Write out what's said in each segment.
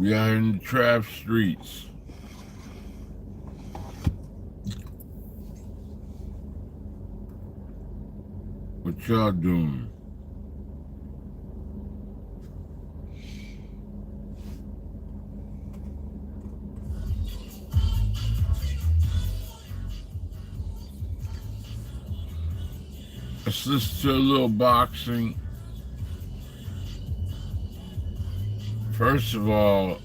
We out in the trap streets. What y'all doing? Let's listen to a little boxing. First of all,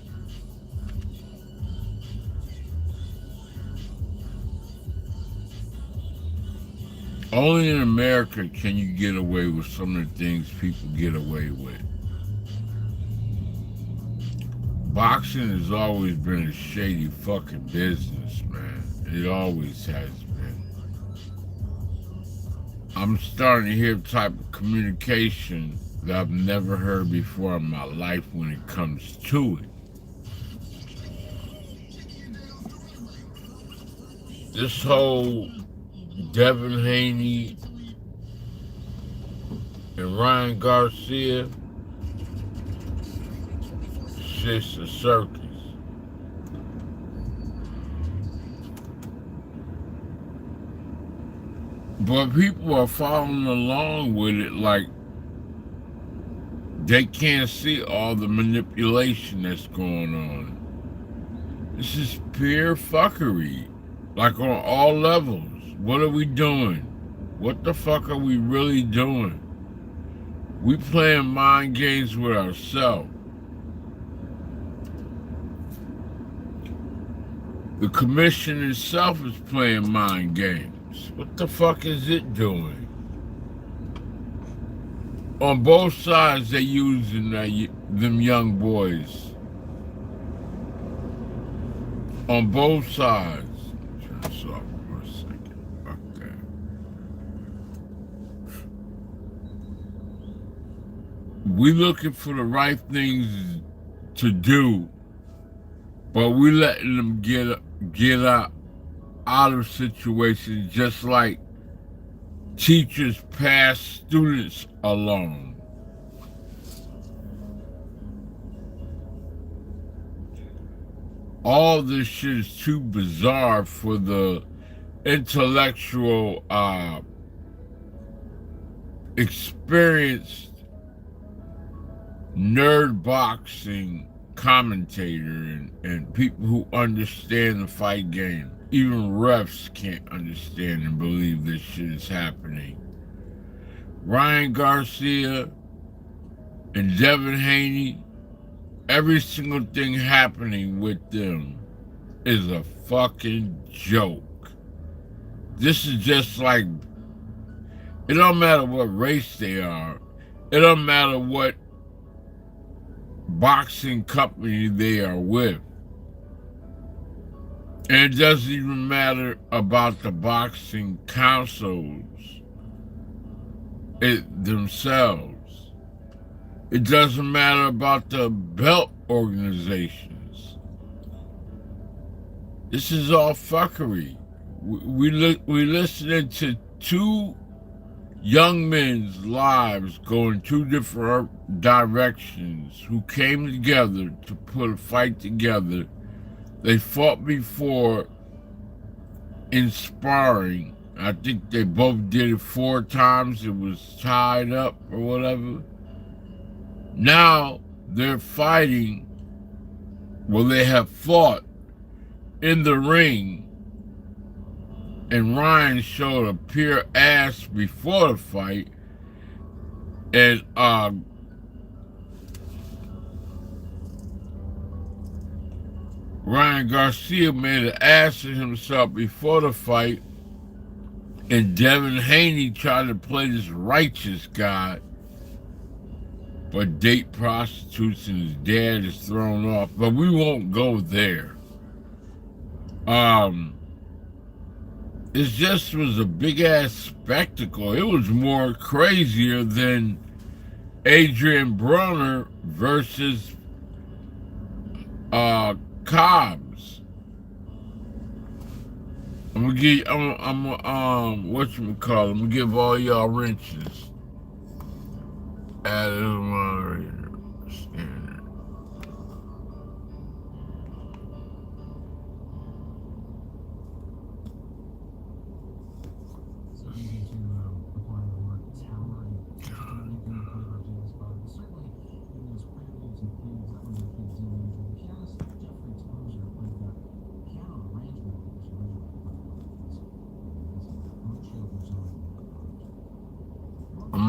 only in America can you get away with some of the things people get away with. Boxing has always been a shady fucking business, man. It always has been. I'm starting to hear a type of communication that I've never heard before in my life when it comes to it. This whole Devin Haney and Ryan Garcia, shit's a circus. But people are following along with it like they can't see all the manipulation that's going on. This is pure fuckery. Like on all levels. What are we doing? What the fuck are we really doing? We playing mind games with ourselves. The commission itself is playing mind games. What the fuck is it doing? On both sides, they using them young boys. On both sides. Turn this off for a second. Fuck that. We looking for the right things to do, but we letting them get out of situations just like teachers pass students along. All this shit is too bizarre for the intellectual, experienced nerd boxing commentator and people who understand the fight game. Even refs can't understand and believe this shit is happening. Ryan Garcia and Devin Haney, every single thing happening with them is a fucking joke. This is just like, it don't matter what race they are. It don't matter what boxing company they are with. And it doesn't even matter about the boxing councils themselves. It doesn't matter about the belt organizations. This is all fuckery. We listening to two young men's lives go in two different directions who came together to put a fight together. They fought before in sparring. I think they both did it 4 times. It was tied up or whatever. Now they're fighting. Well, they have fought in the ring. And Ryan showed a pure ass before the fight. And Ryan Garcia made an ass of himself before the fight. And Devin Haney tried to play this righteous guy, but date prostitutes and his dad is thrown off. But we won't go there. It just was a big ass spectacle. It was more crazier than Adrian Broner versus Cobbs. I'm gonna give whatchamacallit, I'm gonna give all y'all wrenches. Add it on right here. Standard.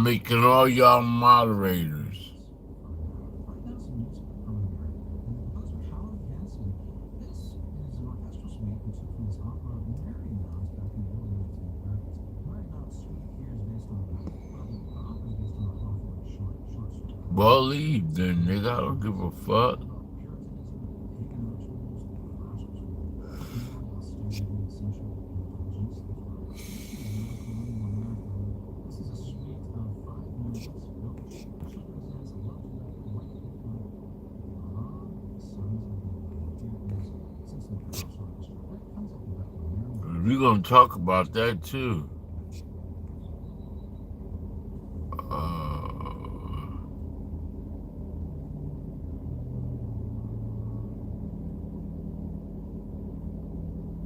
making all y'all moderators. Well, leave then, nigga. I don't give a fuck. We're gonna talk about that too.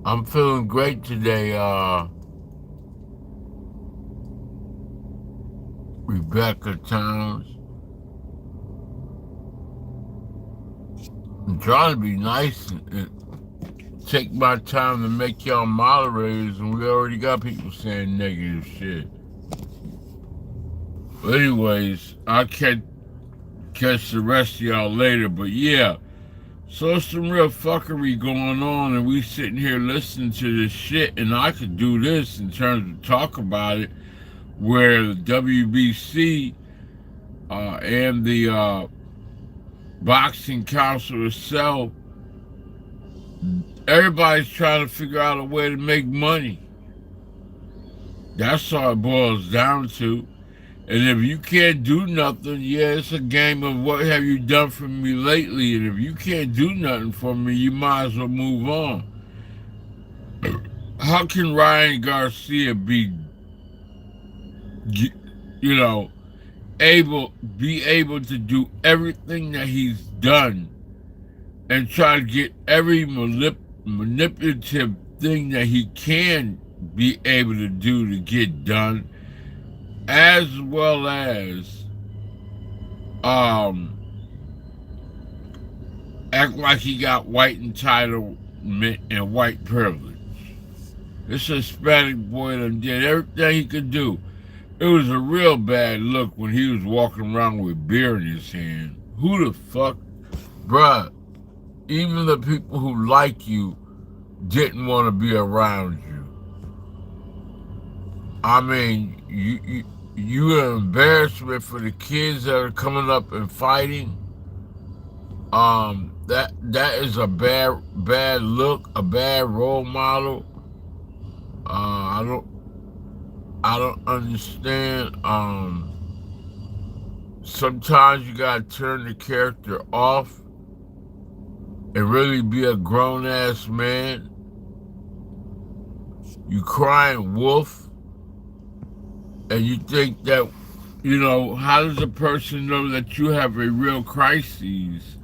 I'm feeling great today, Rebecca Towns. I'm trying to be nice and take my time to make y'all moderators, and we already got people saying negative shit. But anyways, I'll catch the rest of y'all later, but yeah. So some real fuckery going on, and we sitting here listening to this shit, and I could do this in terms of talk about it, where the WBC and the Boxing Council itself, everybody's trying to figure out a way to make money. That's all it boils down to. And if you can't do nothing, yeah, it's a game of what have you done for me lately. And if you can't do nothing for me, you might as well move on. How can Ryan Garcia be able to do everything that he's done and try to get every manipulative thing that he can be able to do to get done, as well as act like he got white entitlement and white privilege. This Hispanic boy done did everything he could do. It was a real bad look when he was walking around with beer in his hand. Who the fuck? Bruh, even the people who like you didn't want to be around you. I mean, you're an embarrassment for the kids that are coming up and fighting. That is a bad look, a bad role model. I don't understand. Sometimes you gotta turn the character off and really be a grown-ass man. You crying wolf, and you think that, how does a person know that you have a real crisis?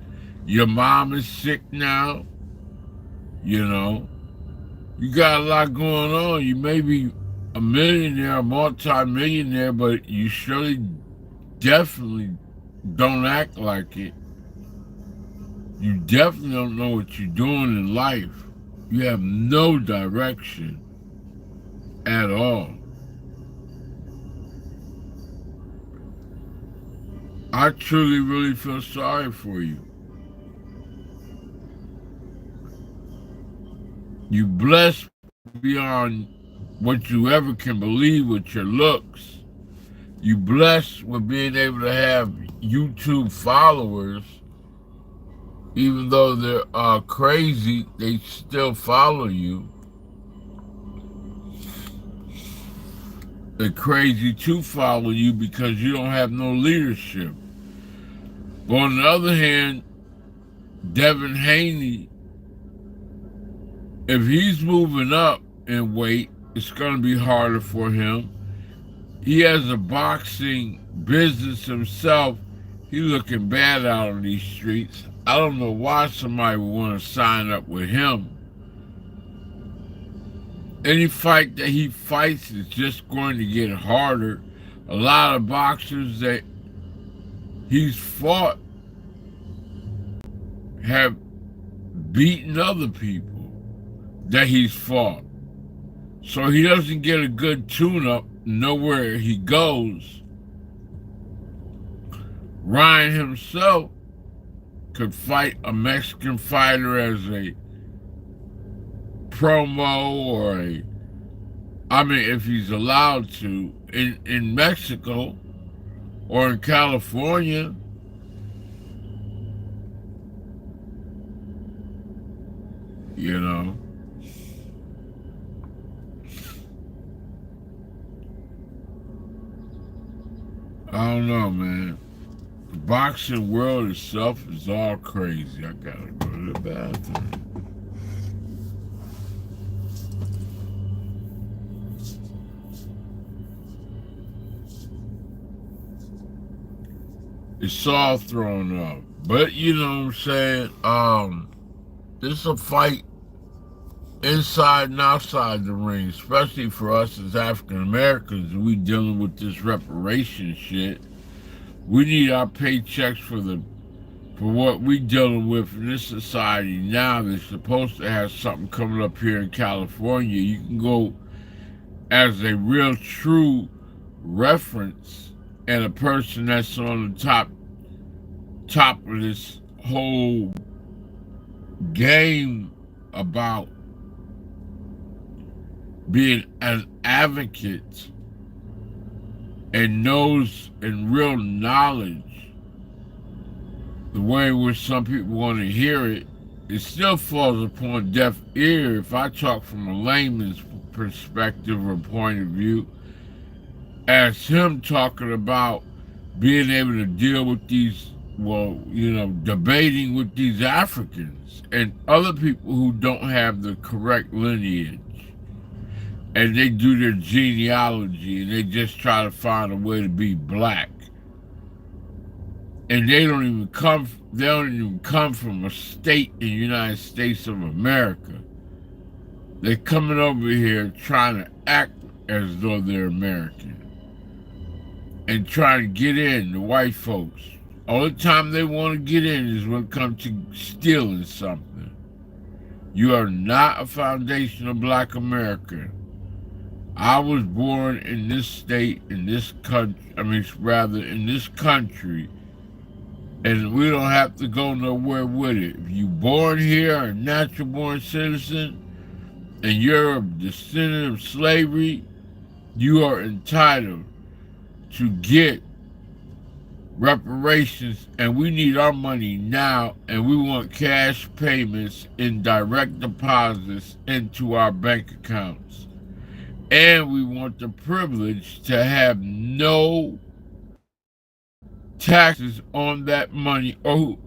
Your mom is sick now, You got a lot going on. You may be a millionaire, a multi-millionaire, but you surely, definitely don't act like it. You definitely don't know what you're doing in life. You have no direction at all. I truly, really feel sorry for you. You blessed beyond what you ever can believe with your looks. You blessed with being able to have YouTube followers. Even though they're crazy, they still follow you. They're crazy to follow you because you don't have no leadership. But on the other hand, Devin Haney, if he's moving up in weight, it's going to be harder for him. He has a boxing business himself. He's looking bad out on these streets. I don't know why somebody would want to sign up with him. Any fight that he fights is just going to get harder. A lot of boxers that he's fought have beaten other people that he's fought. So he doesn't get a good tune-up nowhere he goes. Ryan himself could fight a Mexican fighter as a promo or if he's allowed to, in Mexico or in California. You know, I don't know, man. The boxing world itself is all crazy. I gotta go to the bathroom. It's all thrown up. But you know what I'm saying? This is a fight inside and outside the ring, especially for us as African Americans. We dealing with this reparations shit. We need our paychecks for what we dealing with in this society now. They're supposed to have something coming up here in California. You can go as a real true reference and a person that's on the top of this whole game about being an advocate and knows and real knowledge the way in which some people want to hear it, it still falls upon deaf ear if I talk from a layman's perspective or point of view, as him talking about being able to deal with these, debating with these Africans and other people who don't have the correct lineage. And they do their genealogy and they just try to find a way to be black. And they don't even come from a state in the United States of America. They're coming over here trying to act as though they're American. And trying to get in, the white folks. All the time they want to get in is when it comes to stealing something. You are not a foundational black American. I was born in this state, in this country, in this country, and we don't have to go nowhere with it. If you born here, a natural born citizen, and you're a descendant of slavery, you are entitled to get reparations, and we need our money now, and we want cash payments in direct deposits into our bank accounts. And we want the privilege to have no taxes on that money. Or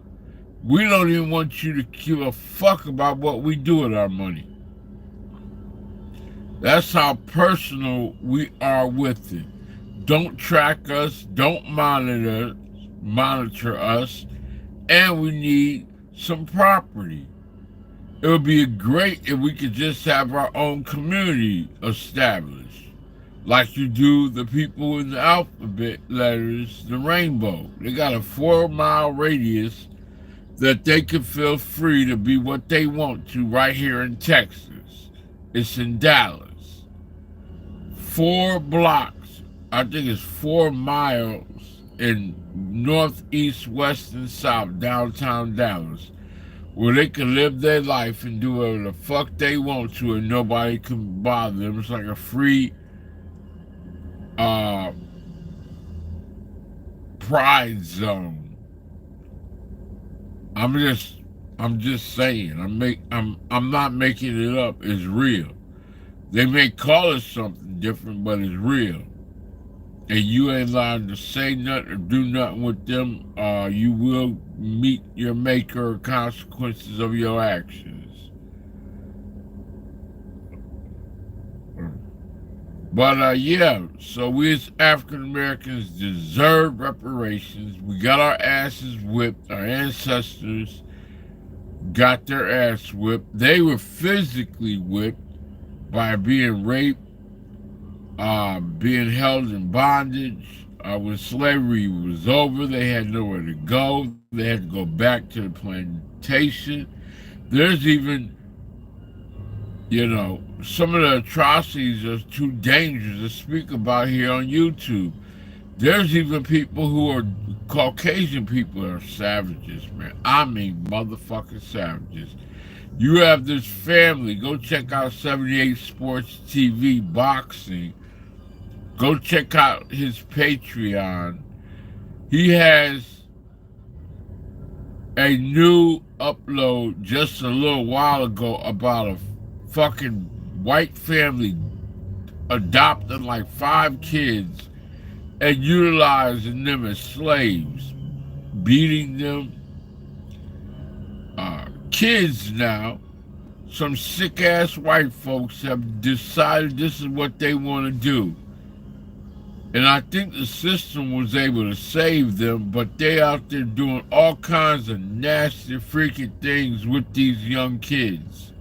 we don't even want you to give a fuck about what we do with our money. That's how personal we are with it. Don't track us, don't monitor us, and we need some property. It would be great if we could just have our own community established, like you do the people in the alphabet letters, the rainbow. They got a 4-mile radius that they can feel free to be what they want to right here in Texas. It's in Dallas. 4 blocks, I think it's 4 miles in northeast, west, and south downtown Dallas, where they can live their life and do whatever the fuck they want to and nobody can bother them. It's like a free pride zone. I'm just saying. I'm not making it up. It's real. They may call it something different, but it's real. And you ain't allowed to say nothing or do nothing with them, you will meet your maker or consequences of your actions. But so we as African Americans deserve reparations. We got our asses whipped. Our ancestors got their ass whipped. They were physically whipped by being raped, being held in bondage. When slavery was over, they had nowhere to go. They had to go back to the plantation. There's even, some of the atrocities are too dangerous to speak about here on YouTube. There's even people who are Caucasian people that are savages, man. I mean, motherfucking savages. You have this family. Go check out 78 Sports TV Boxing. Go check out his Patreon. He has a new upload just a little while ago about a fucking white family adopting like 5 kids and utilizing them as slaves, beating them. Kids now, some sick-ass white folks have decided this is what they want to do. And I think the system was able to save them, but they out there doing all kinds of nasty freaking things with these young kids.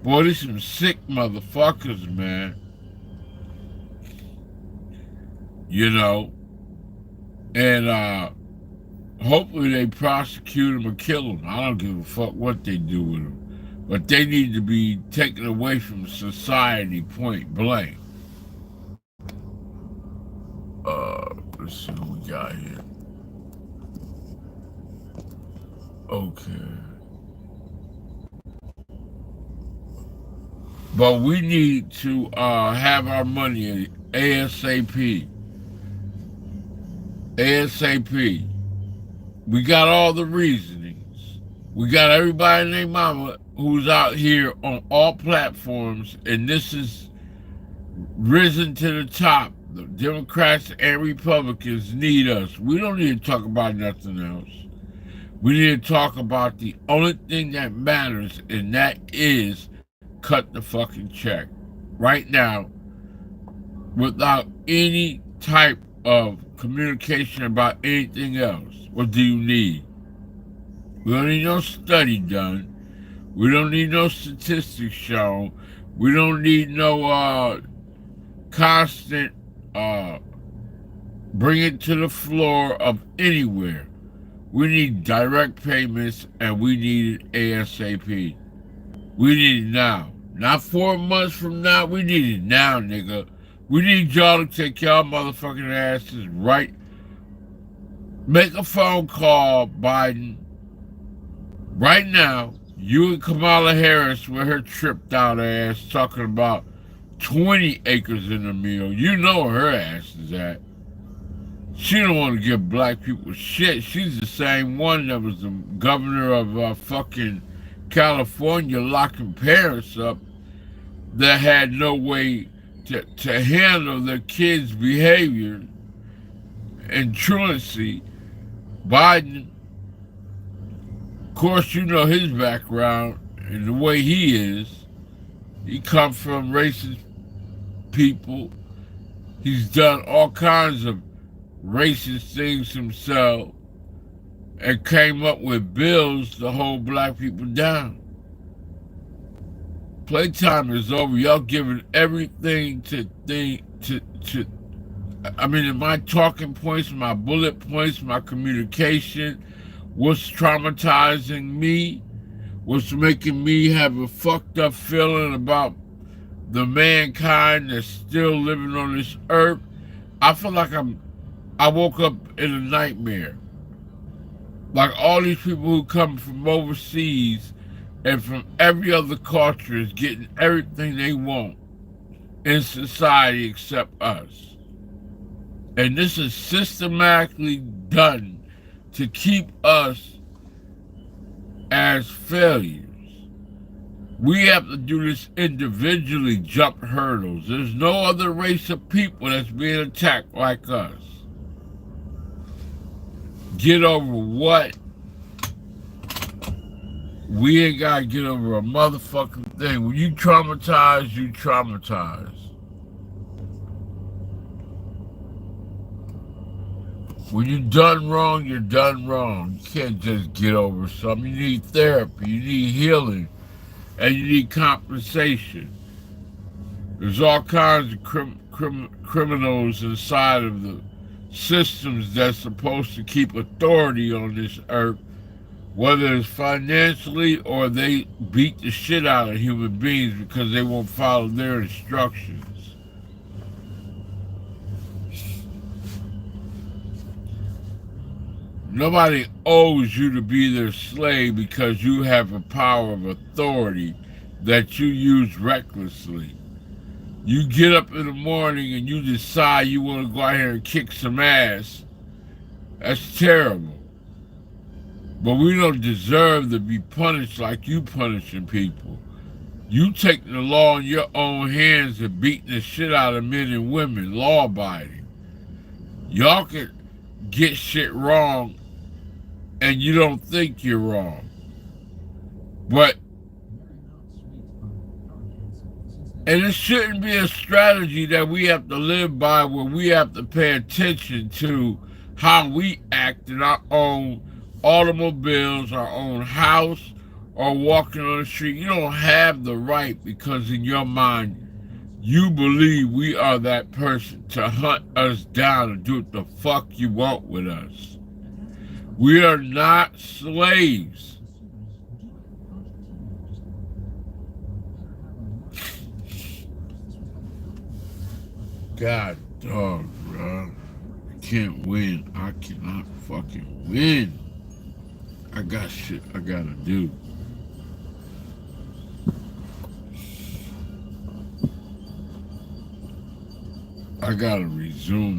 Boy, these some sick motherfuckers, man. You know? And hopefully they prosecute them or kill them. I don't give a fuck what they do with them. But they need to be taken away from society, point blank. Let's see what we got here. Okay. But we need to have our money ASAP. ASAP. We got all the reasonings. We got everybody and their mama who's out here on all platforms, and this is risen to the top. The Democrats and Republicans need us. We don't need to talk about nothing else. We need to talk about the only thing that matters, and that is cut the fucking check. Right now, without any type of communication about anything else. What do you need? We don't need no study done. We don't need no statistics shown. We don't need no constant bring it to the floor of anywhere. We need direct payments, and we need it ASAP. We need it now. Not 4 months from now. We need it now, nigga. We need y'all to take y'all motherfucking asses right. Make a phone call, Biden. Right now, you and Kamala Harris with her tripped out ass talking about 20 acres in a meal. You know where her ass is at. She don't want to give black people shit. She's the same one that was the governor of fucking California locking parents up that had no way to handle their kids' behavior and truancy. Biden, of course, you know his background and the way he is. He comes from racist people. He's done all kinds of racist things himself and came up with bills to hold black people down. Playtime is over. Y'all giving everything I mean, my talking points, my bullet points, my communication, what's traumatizing me, what's making me have a fucked up feeling about the mankind that's still living on this earth. I feel like I woke up in a nightmare. Like all these people who come from overseas and from every other culture is getting everything they want in society except us. And this is systematically done to keep us as failures. We have to do this individually, jump hurdles. There's no other race of people that's being attacked like us. Get over what? We ain't got to get over a motherfucking thing. When you traumatize, you traumatize. When you're done wrong, you're done wrong. You can't just get over something. You need therapy, you need healing, and you need compensation. There's all kinds of criminals inside of the systems that's supposed to keep authority on this earth, whether it's financially or they beat the shit out of human beings because they won't follow their instructions. Nobody owes you to be their slave because you have a power of authority that you use recklessly. You get up in the morning and you decide you want to go out here and kick some ass. That's terrible. But we don't deserve to be punished like you punishing people. You taking the law in your own hands and beating the shit out of men and women, law-abiding. Y'all can get shit wrong and you don't think you're wrong. But, and it shouldn't be a strategy that we have to live by where we have to pay attention to how we act in our own automobiles, our own house, or walking on the street. You don't have the right because in your mind, you believe we are that person to hunt us down and do what the fuck you want with us. We are not slaves. God dog, bro. I can't win. I cannot fucking win. I got shit I gotta do. I gotta resume